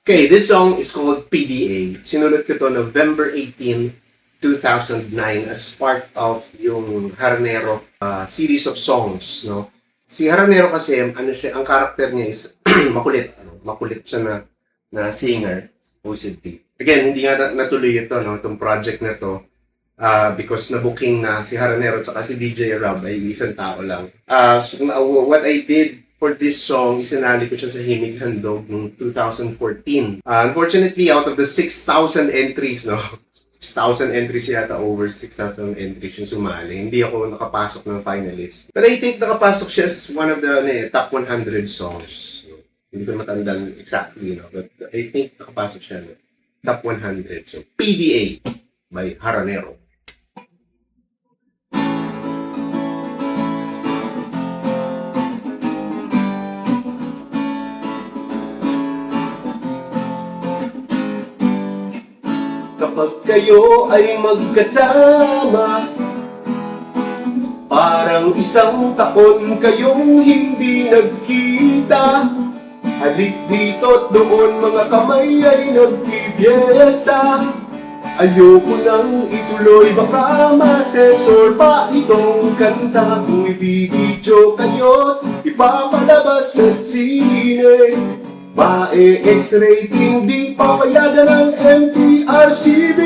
Okay, this song is called PDA. Sinulat ko to November 18, 2009 as part of yung Haranero series of songs, no? Si Haranero kasi, ano siya, ang character niya is makulit. Makulit siya na singer, supposedly. Again, hindi nga natuloy ito, no? Itong project na to. Because na-booking na si Haranero at saka si DJ Rob ay isang tao lang. So, what I did for this song, isinali ko siya sa Himig Handog noong 2014. Unfortunately, out of the 6,000 entries, no? 6,000 entries yata, over 6,000 entries yung sumali. Hindi ako nakapasok ng finalist. But I think nakapasok siya as one of the top 100 songs. No? Hindi ko matandaan exactly, no? But I think nakapasok siya no? Top 100. So, PDA by Haranero. Kapag kayo ay magkasama, parang isang taon kayong hindi nagkita. Halik dito't doon, mga kamay ay nagbibiesta. Ayoko nang ituloy, baka ma-sensor pa itong kanta. Kung ibibidyo kayo't ipapalabas sa sine, ma-X-rating, di papayagan ng MTRCB.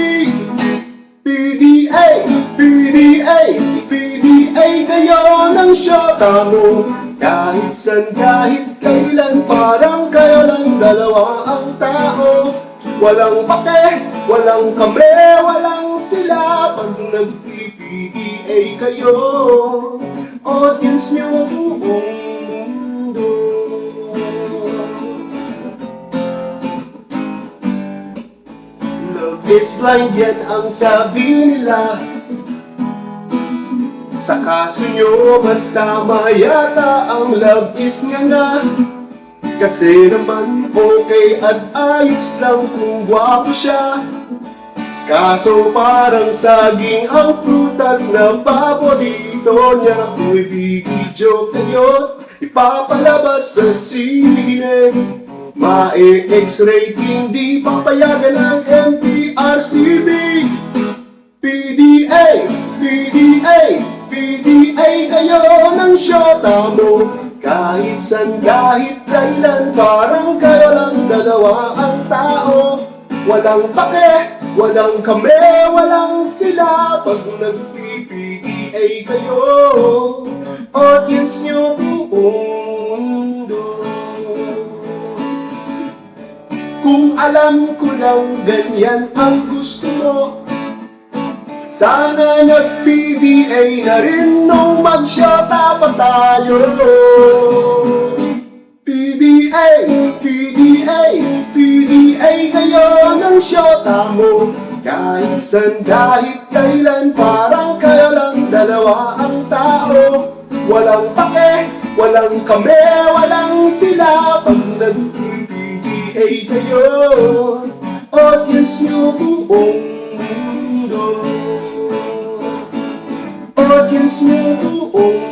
PDA, PDA, PDA kayo ng syota mo. Kahit san, kahit kailan, parang kayo lang dalawa ang tao. Walang pake, walang kame, walang sila. Pag nag-PDA kayo, audience nyo buong mundo. Love is blind, yan ang sabi nila. Sa kaso nyo, mas tama yata ang love is nga. Kasi naman okay at ayos lang kung gwapo siya. Kaso parang saging ang prutas na paborito niya. Kung ibigidyo kayo, ipapalabas sa sine, ma-X-rating, di papayagan ng MTRCB. PDA, PDA, PDA kayo ng syota mo. Kahit san, kahit kailan, parang kayo lang dalawa ang tao. Walang pake, walang kame, walang sila. Pag nag-PDA kayo, audience nyo buong mundo. Kung alam ko lang ganyan ang gusto mo, sana nag-PDA na rin nung mag-shota pa tayo. PDA, PDA, PDA kayo ng shota mo. Kahit san, kahit kailan, parang kayo lang dalawa ang tao. Walang pake, walang kame, walang sila. Pag nag-PDA kayo, audience nyo buong mundo. Audience nyo buong